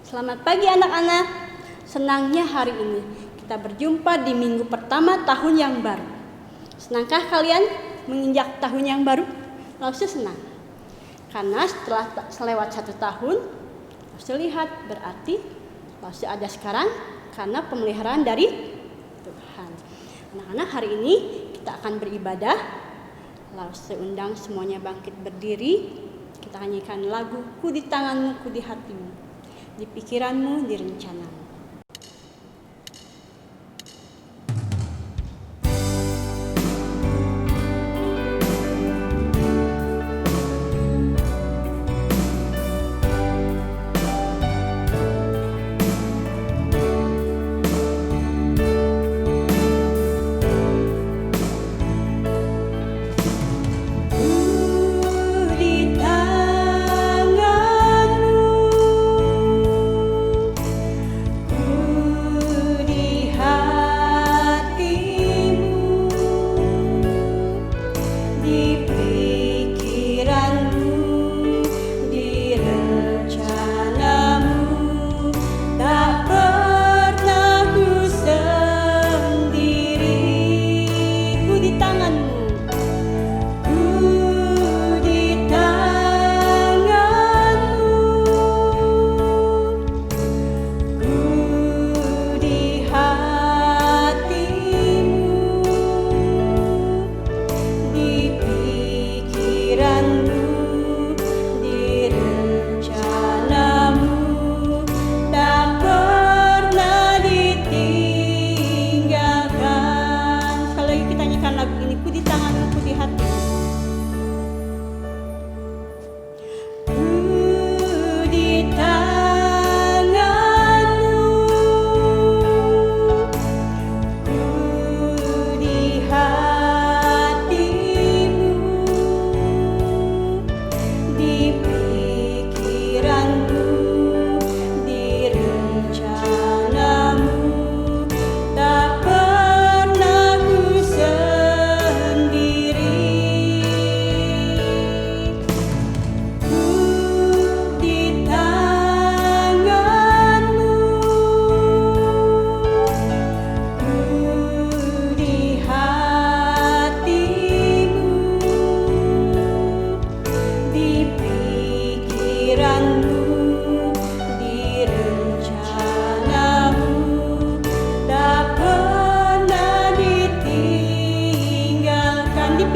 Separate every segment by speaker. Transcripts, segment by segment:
Speaker 1: Selamat pagi anak-anak. Senangnya hari ini kita berjumpa di minggu pertama tahun yang baru. Senangkah kalian menginjak tahun yang baru? Lausu senang. Karena setelah selewat 1 tahun, Lausu lihat berarti Lausu ada sekarang karena pemeliharaan dari Tuhan. Anak-anak, hari ini kita akan beribadah. Lausu undang semuanya bangkit berdiri. Kita nyanyikan lagu Ku di tanganmu, ku di hatimu, di pikiranmu, di rencanamu.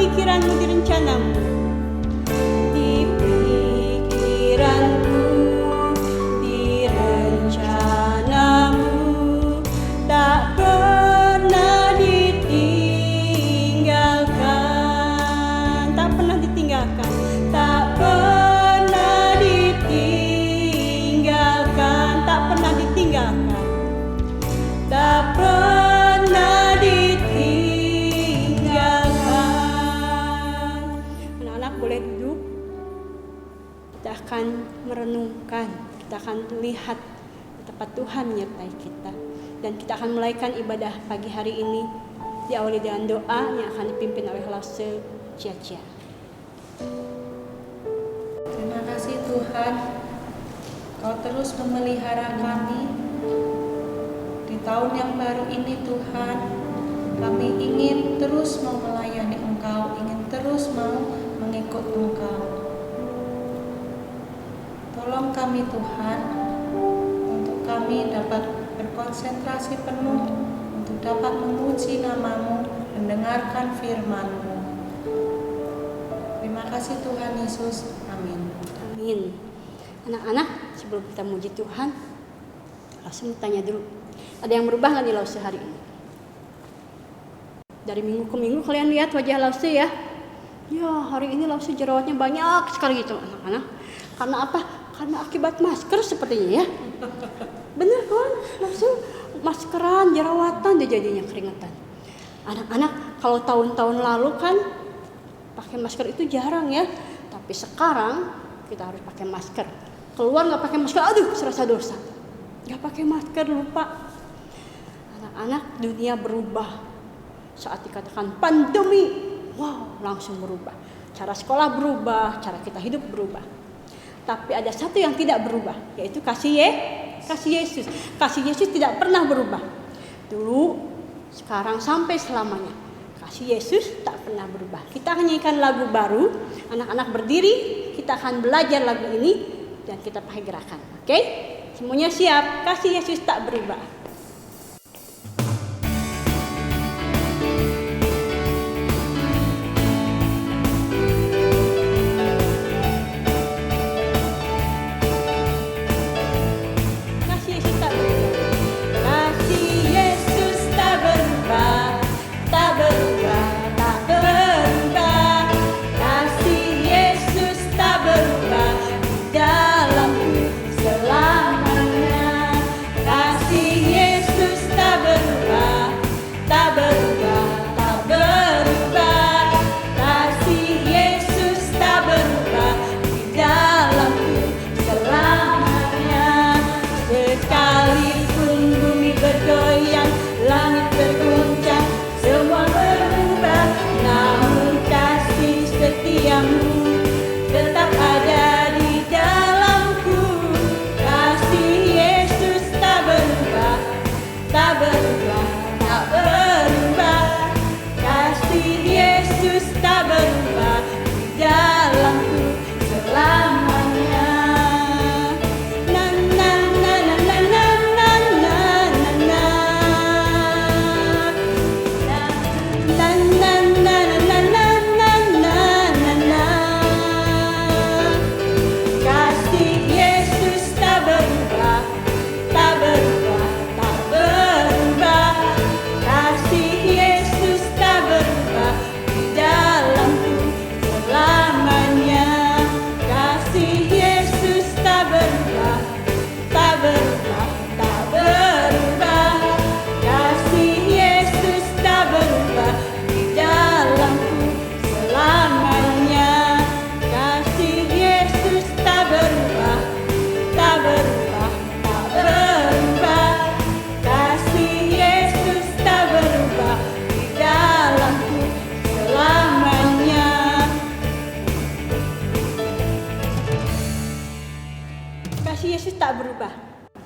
Speaker 1: Pikiranmu di rencanamu, di pikiranmu, di rencanamu, tak pernah ditinggalkan, tak pernah ditinggalkan, tak pernah ditinggalkan, tak pernah ditinggalkan, tak pernah ditinggalkan. Boleh duduk. Kita akan merenungkan, kita akan lihat betapa Tuhan menyertai kita, dan kita akan mulaikan ibadah pagi hari ini diawali dengan doa yang akan dipimpin oleh Lausu Cia-Cia.
Speaker 2: Terima kasih Tuhan, Kau terus memelihara kami di tahun yang baru ini. Tuhan, kami ingin terus mau melayani Engkau, ingin terus mau mengikut Engkau. Tolong kami Tuhan, untuk kami dapat berkonsentrasi penuh, untuk dapat memuji nama-Mu, mendengarkan firman-Mu. Terima kasih Tuhan Yesus, amin.
Speaker 1: Amin. Anak-anak, sebelum kita muji Tuhan, langsung tanya dulu, ada yang berubah nggak di Lausu hari ini? Dari minggu ke minggu kalian lihat wajah Lausu ya? Ya, hari ini Lausu jerawatnya banyak sekali gitu anak-anak. Karena apa? Karena akibat masker sepertinya ya. Bener kan? Lausu maskeran, jerawatan dia jadinya keringetan. Anak-anak, kalau tahun-tahun lalu kan pakai masker itu jarang ya. Tapi sekarang kita harus pakai masker. Keluar nggak pakai masker, aduh serasa dosa. Nggak pakai masker lupa. Anak-anak, dunia berubah. Saat dikatakan pandemi, wow, langsung berubah. Cara sekolah berubah, cara kita hidup berubah. Tapi ada satu yang tidak berubah, yaitu kasih Kasih Yesus. Kasih Yesus tidak pernah berubah. Dulu, sekarang sampai selamanya. Kasih Yesus tak pernah berubah. Kita akan nyanyikan lagu baru. Anak-anak berdiri, kita akan belajar lagu ini dan kita pakai gerakan. Oke? Semuanya siap? Kasih Yesus tak berubah.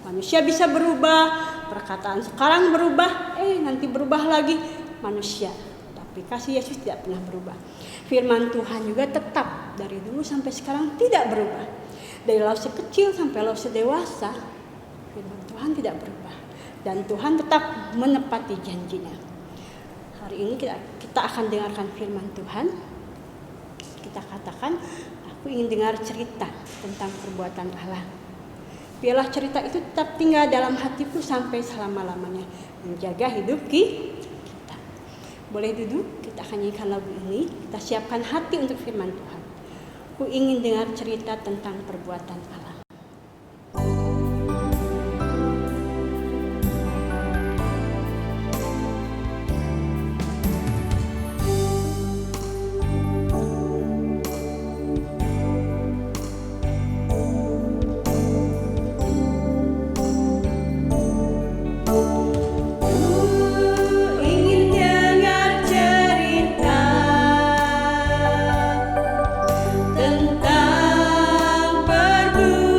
Speaker 1: Manusia bisa berubah, perkataan sekarang berubah, nanti berubah lagi manusia. Tapi kasih Yesus tidak pernah berubah. Firman Tuhan juga tetap dari dulu sampai sekarang tidak berubah. Dari Lause kecil sampai Lause dewasa, firman Tuhan tidak berubah. Dan Tuhan tetap menepati janjinya. Hari ini kita akan dengarkan firman Tuhan. Kita katakan, aku ingin dengar cerita tentang perbuatan Allah. Biarlah cerita itu tetap tinggal dalam hatiku sampai selama-lamanya, menjaga hidup kita. Boleh duduk, kita akan nyanyikan lagu ini. Kita siapkan hati untuk firman Tuhan. Aku ingin dengar cerita tentang perbuatan Allah.
Speaker 3: Tentang perbuatan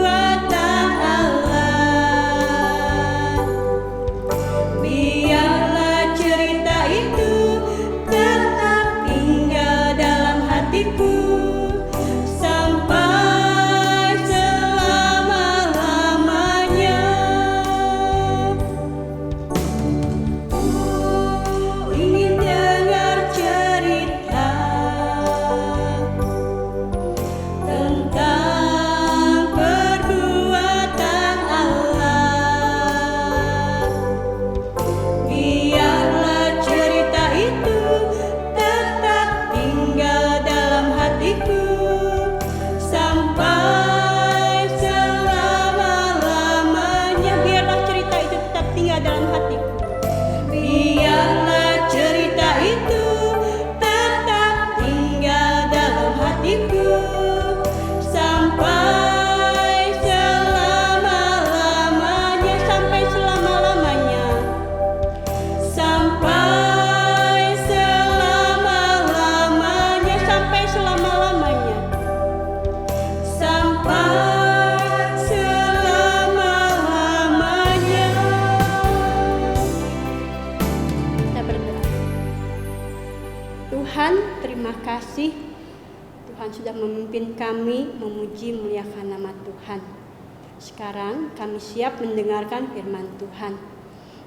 Speaker 1: Tuhan sudah memimpin kami memuji muliakan nama Tuhan. Sekarang kami siap mendengarkan firman Tuhan.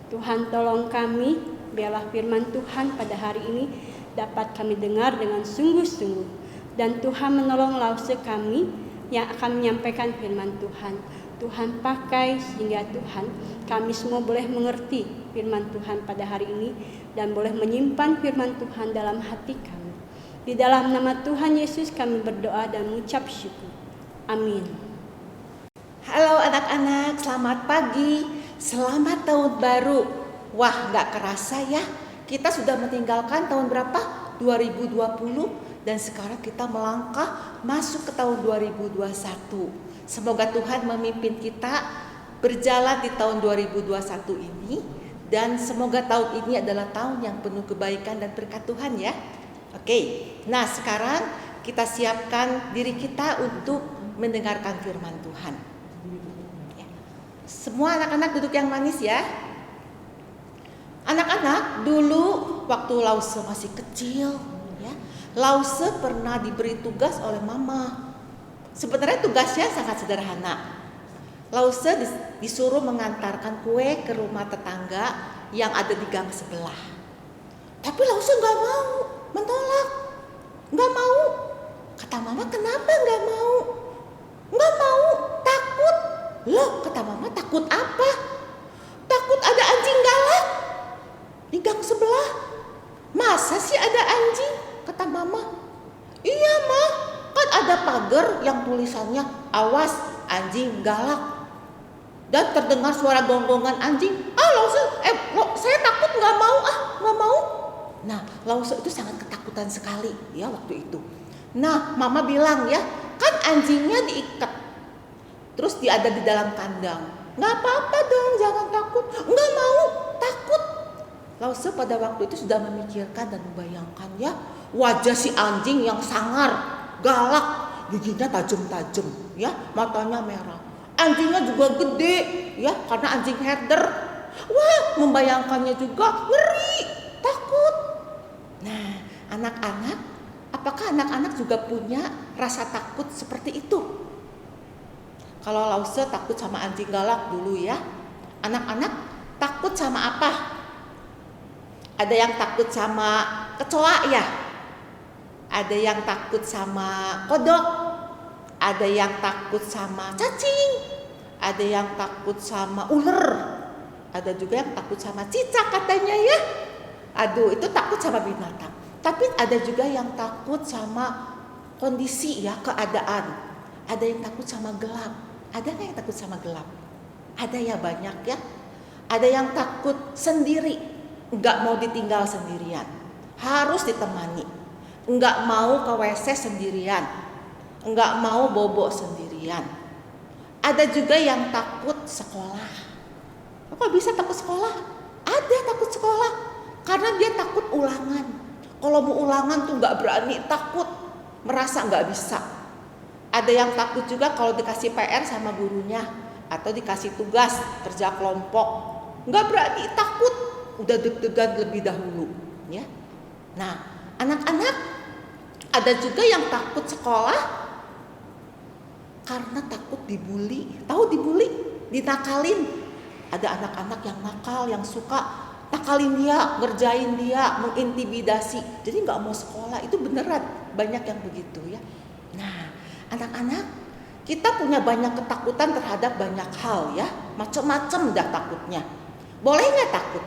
Speaker 1: Tuhan tolong kami, biarlah firman Tuhan pada hari ini dapat kami dengar dengan sungguh-sungguh. Dan Tuhan menolong lause kami yang akan menyampaikan firman Tuhan. Tuhan pakai sehingga Tuhan kami semua boleh mengerti firman Tuhan pada hari ini dan boleh menyimpan firman Tuhan dalam hati kami. Di dalam nama Tuhan Yesus kami berdoa dan mengucap syukur. Amin.
Speaker 3: Halo anak-anak, selamat pagi, selamat tahun baru. Wah, gak kerasa ya, kita sudah meninggalkan tahun berapa? 2020 dan sekarang kita melangkah masuk ke tahun 2021. Semoga Tuhan memimpin kita berjalan di tahun 2021 ini. Dan semoga tahun ini adalah tahun yang penuh kebaikan dan berkat Tuhan ya. Oke, nah sekarang kita siapkan diri kita untuk mendengarkan firman Tuhan. Semua anak-anak duduk yang manis ya. Anak-anak, dulu waktu Lause masih kecil ya, Lause pernah diberi tugas oleh mama. Sebenarnya tugasnya sangat sederhana. Lause disuruh mengantarkan kue ke rumah tetangga yang ada di gang sebelah. Tapi Lause gak mau, menolak. Gak mau. Kata mama, kenapa gak mau? Gak mau, takut. Loh, kata mama, takut apa? Takut ada anjing galak di gang sebelah. Masa sih ada anjing? Kata mama. Iya ma, kan ada pagar yang tulisannya awas anjing galak. Dan terdengar suara gonggongan anjing. Saya takut, gak mau. Nah, Lause itu sangat ketakutan sekali ya waktu itu. Nah, mama bilang ya, kan anjingnya diikat, terus dia ada di dalam kandang. Gak apa-apa dong, jangan takut. Gak mau, takut. Lause pada waktu itu sudah memikirkan dan membayangkan ya, wajah si anjing yang sangar, galak, giginya tajam-tajam ya, matanya merah. Anjingnya juga gede ya, karena anjing herder. Wah, membayangkannya juga ngeri, takut. Nah, anak-anak, apakah anak-anak juga punya rasa takut seperti itu? Kalau Lause takut sama anjing galak dulu ya. Anak-anak takut sama apa? Ada yang takut sama kecoa ya? Ada yang takut sama kodok? Ada yang takut sama cacing, ada yang takut sama ular, ada juga yang takut sama cicak katanya ya. Aduh, itu takut sama binatang. Tapi ada juga yang takut sama kondisi ya, keadaan. Ada yang takut sama gelap. Ada nggak yang takut sama gelap? Ada ya, banyak ya. Ada yang takut sendiri, nggak mau ditinggal sendirian, harus ditemani. Nggak mau ke WC sendirian, nggak mau bobo sendirian. Ada juga yang takut sekolah. Kok bisa takut sekolah? Ada takut sekolah karena dia takut ulangan. Kalau mau ulangan tuh nggak berani, takut, merasa nggak bisa. Ada yang takut juga kalau dikasih PR sama gurunya atau dikasih tugas kerja kelompok, nggak berani, takut, udah deg-degan lebih dahulu ya. Nah, anak-anak, ada juga yang takut sekolah karena takut dibully. Tahu dibully? Dinakalin. Ada anak-anak yang nakal, yang suka nakalin dia, ngerjain dia, mengintimidasi. Jadi gak mau sekolah. Itu beneran, banyak yang begitu ya. Nah, anak-anak, kita punya banyak ketakutan terhadap banyak hal ya. Macam-macam dah takutnya. Boleh gak takut?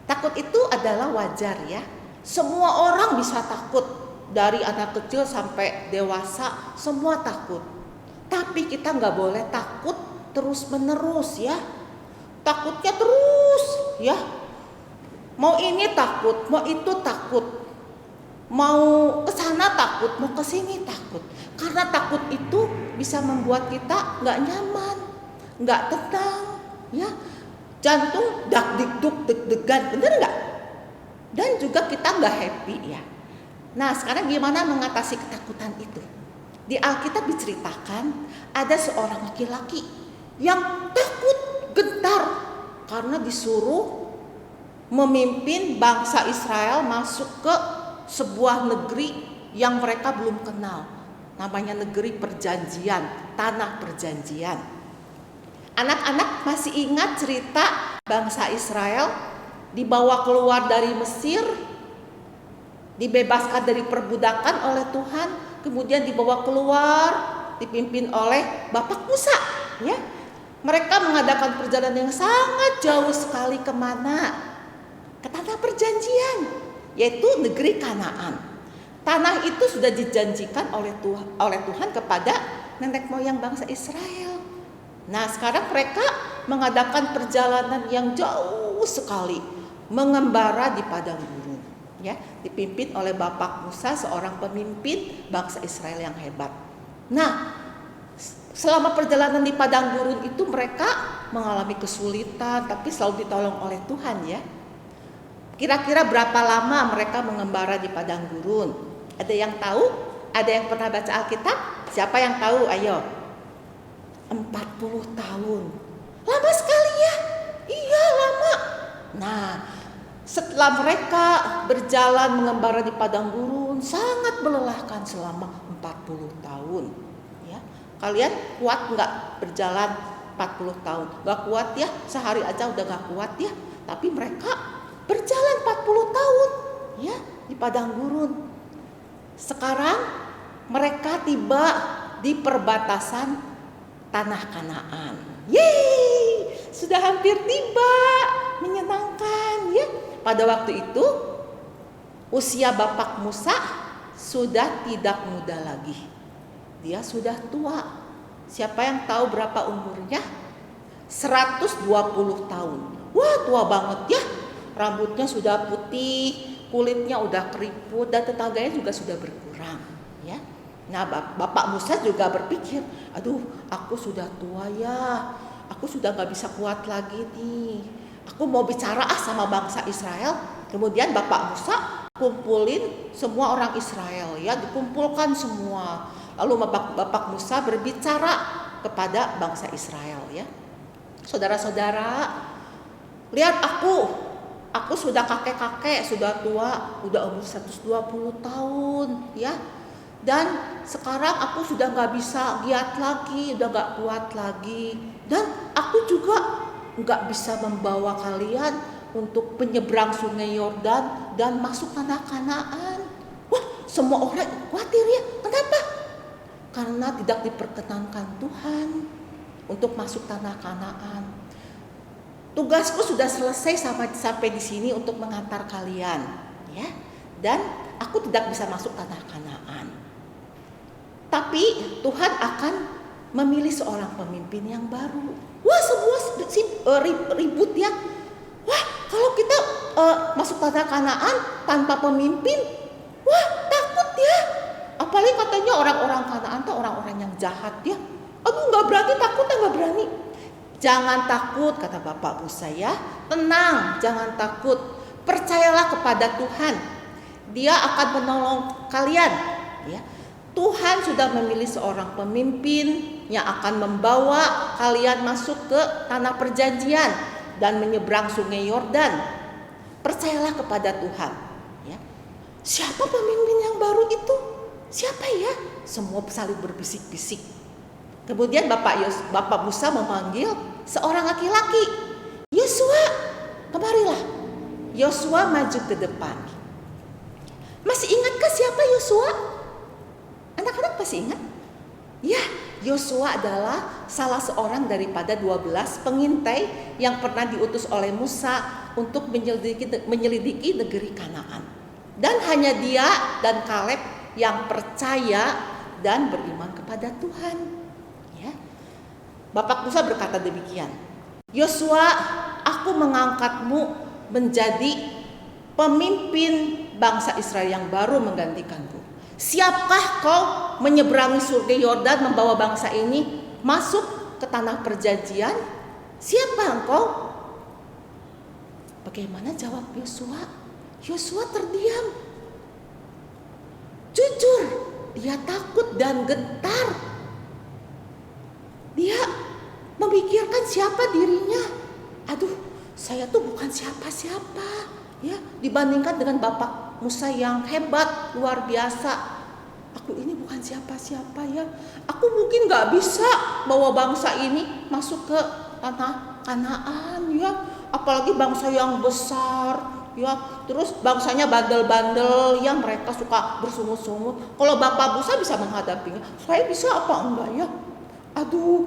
Speaker 3: Takut itu adalah wajar ya. Semua orang bisa takut. Dari anak kecil sampai dewasa, semua takut. Tapi kita gak boleh takut terus menerus ya. Takutnya terus ya. Mau ini takut, mau itu takut, mau kesana takut, mau kesini takut. Karena takut itu bisa membuat kita gak nyaman, gak tenang ya. Jantung dak-dikduk, deg-degan, bener gak? Dan juga kita gak happy ya. Nah, sekarang gimana mengatasi ketakutan itu? Di Alkitab diceritakan ada seorang laki-laki yang takut, gentar karena disuruh memimpin bangsa Israel masuk ke sebuah negeri yang mereka belum kenal. Namanya negeri perjanjian, tanah perjanjian. Anak-anak masih ingat cerita bangsa Israel dibawa keluar dari Mesir, dibebaskan dari perbudakan oleh Tuhan, kemudian dibawa keluar, dipimpin oleh Bapak Musa, ya. Mereka mengadakan perjalanan yang sangat jauh sekali kemana? Ke tanah perjanjian, yaitu negeri Kanaan. Tanah itu sudah dijanjikan oleh Tuhan kepada nenek moyang bangsa Israel. Nah, sekarang mereka mengadakan perjalanan yang jauh sekali, mengembara di padang gurun, ya, dipimpin oleh Bapak Musa, seorang pemimpin bangsa Israel yang hebat. Nah, selama perjalanan di padang gurun itu mereka mengalami kesulitan, tapi selalu ditolong oleh Tuhan, ya. Kira-kira berapa lama mereka mengembara di padang gurun? Ada yang tahu? Ada yang pernah baca Alkitab? Siapa yang tahu? Ayo. 40 tahun. Lama sekali ya? Iya, lama. Nah, setelah mereka berjalan mengembara di padang gurun, sangat melelahkan selama 40 tahun. Ya, kalian kuat nggak berjalan 40 tahun? Nggak kuat ya? Sehari aja udah nggak kuat ya? Tapi mereka berjalan 40 tahun, ya, di padang gurun. Sekarang mereka tiba di perbatasan tanah Kanaan. Yeay, sudah hampir tiba, menyenangkan, ya. Pada waktu itu usia Bapak Musa sudah tidak muda lagi. Dia sudah tua. Siapa yang tahu berapa umurnya? 120 tahun. Wah, tua banget ya. Rambutnya sudah putih, kulitnya udah keriput, dan tenaganya juga sudah berkurang, ya. Nah, Bapak Musa juga berpikir, aduh, aku sudah tua ya, aku sudah gak bisa kuat lagi nih. Aku mau bicara sama bangsa Israel. Kemudian Bapak Musa kumpulin semua orang Israel, ya, dikumpulkan semua. Lalu Bapak Musa berbicara kepada bangsa Israel, ya. Saudara-saudara, lihat aku sudah kakek-kakek, sudah tua, udah umur 120 tahun, ya. Dan sekarang aku sudah gak bisa giat lagi, udah gak kuat lagi. Dan aku juga gak bisa membawa kalian untuk menyeberang sungai Yordan dan masuk tanah Kanaan. Wah, semua orang khawatir ya. Kenapa? Karena tidak diperkenankan Tuhan untuk masuk tanah Kanaan. Tugasku sudah selesai sampai di sini untuk mengantar kalian, ya. Dan aku tidak bisa masuk tanah Kanaan. Tapi Tuhan akan memilih seorang pemimpin yang baru. Wah, semua ribut ya. Wah, kalau kita masuk tanah Kanaan tanpa pemimpin, wah, takut ya. Apalagi katanya orang-orang Kanaan itu orang-orang yang jahat ya. Aduh, nggak berani, takutnya nggak berani. Jangan takut, kata Bapak Musa, ya. Tenang, jangan takut. Percayalah kepada Tuhan. Dia akan menolong kalian, ya. Tuhan sudah memilih seorang pemimpin yang akan membawa kalian masuk ke tanah perjanjian dan menyeberang sungai Yordan. Percayalah kepada Tuhan, ya. Siapa pemimpin yang baru itu? Siapa ya? Semua saling berbisik-bisik. Kemudian Bapak Musa memanggil seorang laki-laki, Yosua, kemarilah. Yosua maju ke depan. Masih ingatkah siapa Yosua? Anak-anak masih ingat? Ya, Yosua adalah salah seorang daripada 12 pengintai yang pernah diutus oleh Musa untuk menyelidiki negeri Kanaan. Dan hanya dia dan Kaleb yang percaya dan beriman kepada Tuhan. Ya. Bapak Musa berkata demikian, Yosua, aku mengangkatmu menjadi pemimpin bangsa Israel yang baru menggantikanku. Siapkah kau menyeberangi sungai Yordan membawa bangsa ini masuk ke tanah perjanjian? Siapa engkau? Bagaimana jawab Yosua? Yosua terdiam. Jujur, dia takut dan getar. Dia memikirkan siapa dirinya. Aduh, saya tuh bukan siapa-siapa, ya, dibandingkan dengan Bapak Musa yang hebat, luar biasa. aku ini bukan siapa-siapa ya. Aku mungkin gak bisa bawa bangsa ini masuk ke tanah Kanaan ya. Apalagi bangsa yang besar ya. Terus bangsanya bandel-bandel yang mereka suka bersungut-sungut. Kalau Bapak Musa bisa menghadapinya, saya bisa apa enggak ya? Aduh,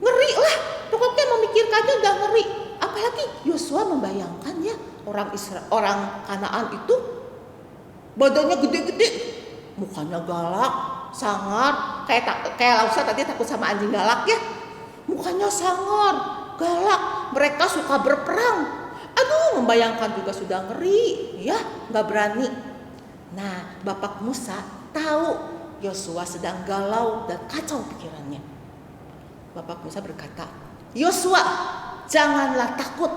Speaker 3: ngeri lah. Pokoknya memikirkannya udah ngeri. Apalagi Yosua membayangkan ya, orang Kanaan itu badannya gede-gede, mukanya galak, sangar, kayak Lausa tadi takut sama anjing galak ya. Mukanya sangar, galak, mereka suka berperang. Aduh, membayangkan juga sudah ngeri, ya, nggak berani. Nah, Bapak Musa tahu Yosua sedang galau dan kacau pikirannya. Bapak Musa berkata, Yosua, janganlah takut.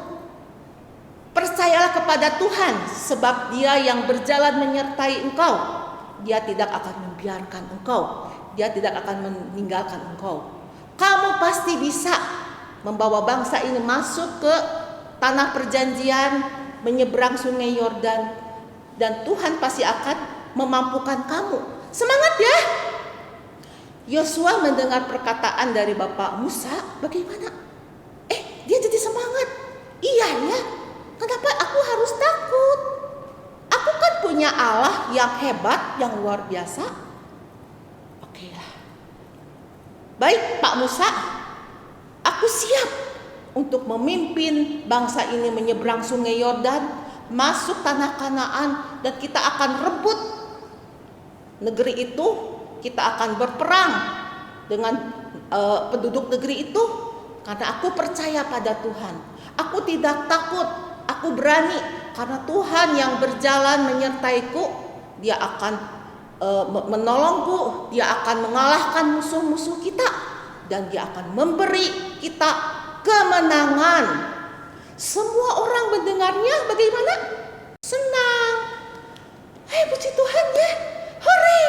Speaker 3: Percayalah kepada Tuhan, sebab Dia yang berjalan menyertai engkau. Dia tidak akan membiarkan engkau. Dia tidak akan meninggalkan engkau. Kamu pasti bisa membawa bangsa ini masuk ke tanah perjanjian, menyeberang sungai Yordan, dan Tuhan pasti akan memampukan kamu. Semangat ya! Yosua mendengar perkataan dari Bapak Musa, bagaimana? Dia jadi semangat. Iya ya, kenapa aku harus takut? Aku kan punya Allah yang hebat, yang luar biasa. Oke lah. Baik Pak Musa, aku siap untuk memimpin bangsa ini menyeberang sungai Yordan, masuk tanah Kanaan, dan kita akan rebut negeri itu. Kita akan berperang dengan penduduk negeri itu, karena aku percaya pada Tuhan. Aku tidak takut, aku berani, karena Tuhan yang berjalan menyertaiku. Dia akan menolongku, Dia akan mengalahkan musuh-musuh kita, dan Dia akan memberi kita kemenangan. Semua orang mendengarnya bagaimana? Senang. Puji Tuhan ya. Hore,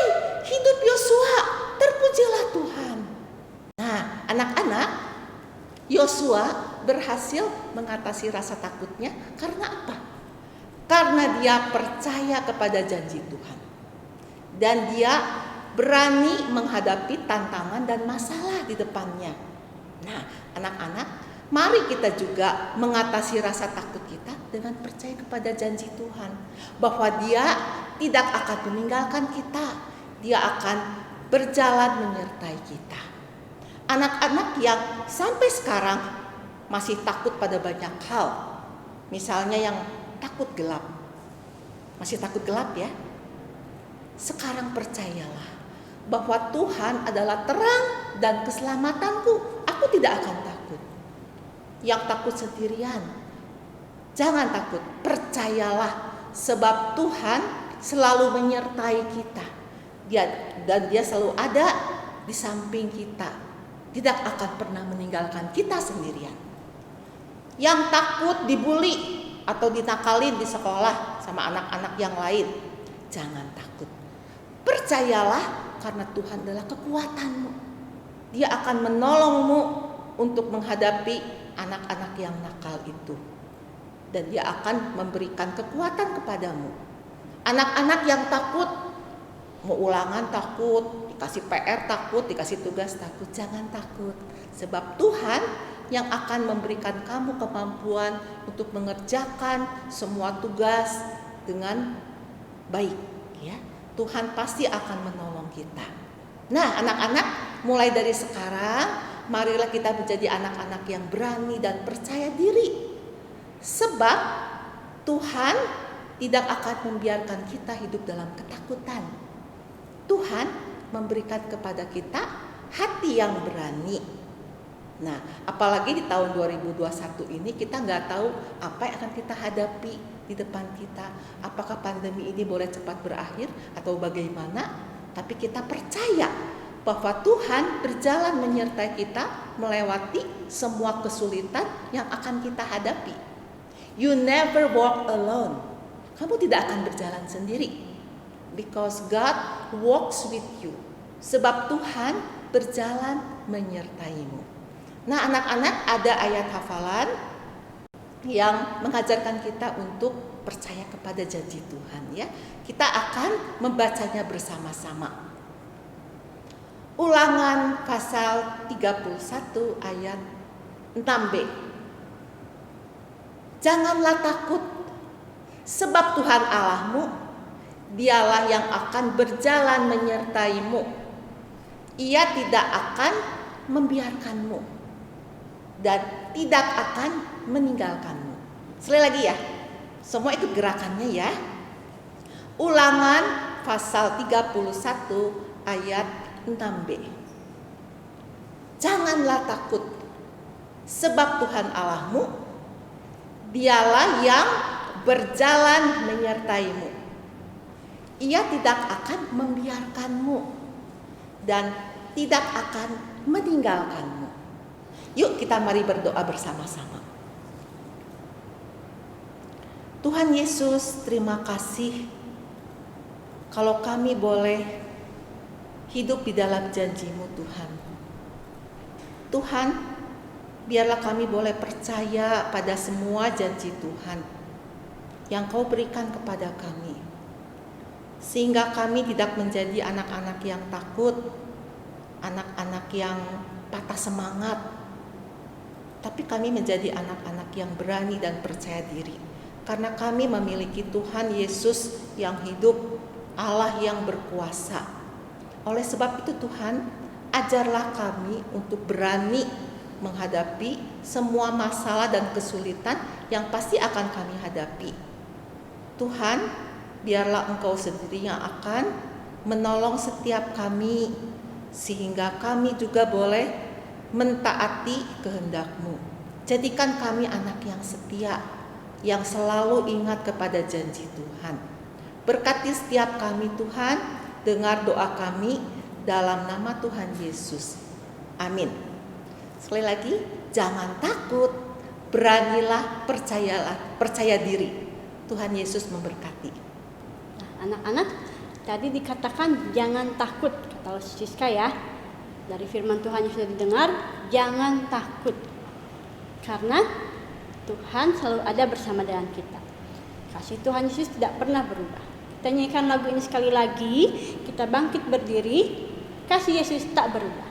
Speaker 3: hidup Yosua, terpujilah Tuhan. Nah, anak-anak, Yosua berhasil mengatasi rasa takutnya karena apa? Karena dia percaya kepada janji Tuhan. Dan dia berani menghadapi tantangan dan masalah di depannya. Nah, anak-anak, mari kita juga mengatasi rasa takut kita dengan percaya kepada janji Tuhan, bahwa Dia tidak akan meninggalkan kita. Dia akan berjalan menyertai kita. Anak-anak yang sampai sekarang masih takut pada banyak hal, misalnya yang takut gelap, masih takut gelap ya. Sekarang percayalah bahwa Tuhan adalah terang dan keselamatanku. Aku tidak akan takut. Yang takut sendirian, jangan takut, percayalah, sebab Tuhan selalu menyertai kita. Dia selalu ada di samping kita, tidak akan pernah meninggalkan kita sendirian. Yang takut dibully atau dinakalin di sekolah sama anak-anak yang lain, jangan takut. Percayalah, karena Tuhan adalah kekuatanmu. Dia akan menolongmu untuk menghadapi anak-anak yang nakal itu. Dan Dia akan memberikan kekuatan kepadamu. Anak-anak yang takut, mau ulangan takut, dikasih PR takut, dikasih tugas takut, jangan takut. Sebab Tuhan yang akan memberikan kamu kemampuan untuk mengerjakan semua tugas dengan baik, ya. Tuhan pasti akan menolong kita. Nah, anak-anak, mulai dari sekarang, marilah kita menjadi anak-anak yang berani dan percaya diri. Sebab Tuhan tidak akan membiarkan kita hidup dalam ketakutan. Tuhan memberikan kepada kita hati yang berani. Nah, apalagi di tahun 2021 ini kita nggak tahu apa yang akan kita hadapi di depan kita. Apakah pandemi ini boleh cepat berakhir atau bagaimana? Tapi kita percaya bahwa Tuhan berjalan menyertai kita melewati semua kesulitan yang akan kita hadapi. You never walk alone. Kamu tidak akan berjalan sendiri. Because God walks with you. Sebab Tuhan berjalan menyertaimu. Nah, anak-anak, ada ayat hafalan yang mengajarkan kita untuk percaya kepada janji Tuhan, ya. Kita akan membacanya bersama-sama. Ulangan pasal 31 ayat 6b. Janganlah takut, sebab Tuhan Allahmu, dialah yang akan berjalan menyertaimu. Ia tidak akan membiarkanmu dan tidak akan meninggalkanmu. Sekali lagi ya, semua ikut gerakannya ya. Ulangan pasal 31 ayat 6b. Janganlah takut, sebab Tuhan Allahmu, dialah yang berjalan menyertaimu. Ia tidak akan membiarkanmu dan tidak akan meninggalkanmu. Yuk kita mari berdoa bersama-sama. Tuhan Yesus, terima kasih kalau kami boleh hidup di dalam janji-Mu Tuhan. Tuhan, biarlah kami boleh percaya pada semua janji Tuhan yang Kau berikan kepada kami. Sehingga kami tidak menjadi anak-anak yang takut, anak-anak yang patah semangat, tapi kami menjadi anak-anak yang berani dan percaya diri. Karena kami memiliki Tuhan Yesus yang hidup, Allah yang berkuasa. Oleh sebab itu Tuhan, ajarlah kami untuk berani menghadapi semua masalah dan kesulitan yang pasti akan kami hadapi. Tuhan, biarlah Engkau sendiri yang akan menolong setiap kami, sehingga kami juga boleh mentaati kehendak-Mu. Jadikan kami anak yang setia, yang selalu ingat kepada janji Tuhan. Berkati setiap kami Tuhan, dengar doa kami dalam nama Tuhan Yesus. Amin. Sekali lagi, jangan takut, beranilah, percayalah, percaya diri. Tuhan Yesus memberkati.
Speaker 1: Nah, anak-anak, tadi dikatakan jangan takut, kata Siska ya. Dari firman Tuhan yang sudah didengar, jangan takut. Karena Tuhan selalu ada bersama dengan kita. Kasih Tuhan Yesus tidak pernah berubah. Kita nyanyikan lagu ini sekali lagi, kita bangkit berdiri, kasih Yesus tak berubah.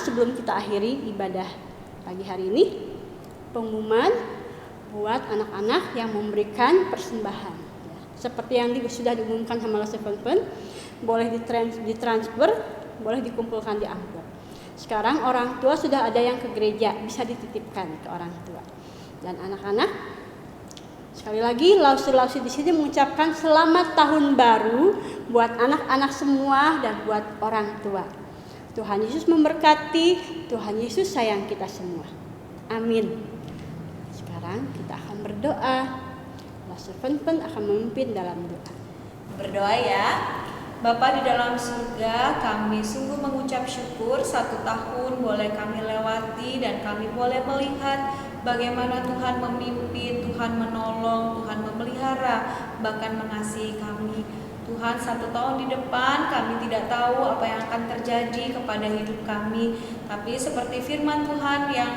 Speaker 1: Sebelum kita akhiri ibadah pagi hari ini, pengumuman buat anak-anak yang memberikan persembahan. Seperti yang sudah diumumkan sama Lase Pen, boleh ditransfer, boleh dikumpulkan di amplop. Sekarang orang tua sudah ada yang ke gereja, bisa dititipkan ke orang tua. Dan anak-anak, sekali lagi Lause di sini mengucapkan selamat tahun baru buat anak-anak semua dan buat orang tua. Tuhan Yesus memberkati, Tuhan Yesus sayang kita semua. Amin. Sekarang kita akan berdoa. Lase Pen akan memimpin dalam doa.
Speaker 2: Berdoa ya. Bapa di dalam surga, kami sungguh mengucap syukur 1 tahun boleh kami lewati dan kami boleh melihat bagaimana Tuhan memimpin, Tuhan menolong, Tuhan memelihara, bahkan mengasihi kami. Tuhan, 1 tahun di depan kami tidak tahu apa yang akan terjadi kepada hidup kami. Tapi seperti firman Tuhan yang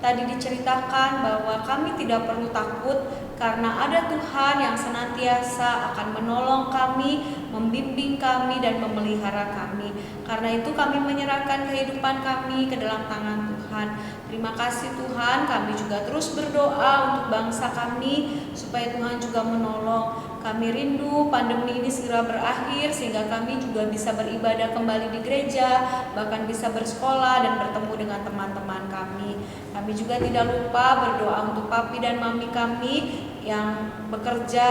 Speaker 2: tadi diceritakan bahwa kami tidak perlu takut karena ada Tuhan yang senantiasa akan menolong kami, membimbing kami dan memelihara kami. Karena itu kami menyerahkan kehidupan kami ke dalam tangan Tuhan. Terima kasih Tuhan, kami juga terus berdoa untuk bangsa kami supaya Tuhan juga menolong. Kami rindu pandemi ini segera berakhir sehingga kami juga bisa beribadah kembali di gereja, bahkan bisa bersekolah dan bertemu dengan teman-teman kami. Kami juga tidak lupa berdoa untuk papi dan mami kami yang bekerja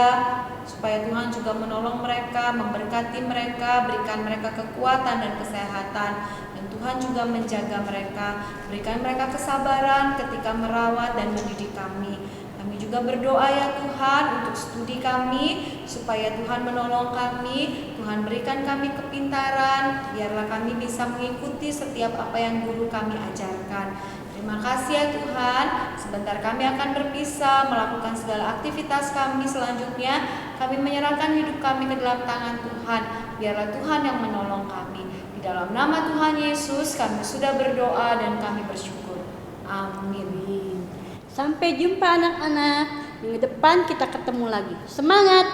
Speaker 2: supaya Tuhan juga menolong mereka, memberkati mereka, berikan mereka kekuatan dan kesehatan. Dan Tuhan juga menjaga mereka, berikan mereka kesabaran ketika merawat dan mendidik kami. Kami juga berdoa ya Tuhan untuk studi kami, supaya Tuhan menolong kami, Tuhan berikan kami kepintaran, biarlah kami bisa mengikuti setiap apa yang guru kami ajarkan. Terima kasih ya Tuhan, sebentar kami akan berpisah melakukan segala aktivitas kami selanjutnya. Kami menyerahkan hidup kami ke dalam tangan Tuhan, biarlah Tuhan yang menolong kami. Di dalam nama Tuhan Yesus kami sudah berdoa dan kami bersyukur. Amin.
Speaker 1: Sampai jumpa anak-anak. Minggu depan kita ketemu lagi. Semangat.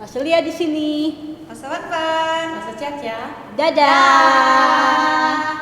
Speaker 1: Mas Lia di sini.
Speaker 2: Mas Wan, Mas Caca.
Speaker 1: Dadah.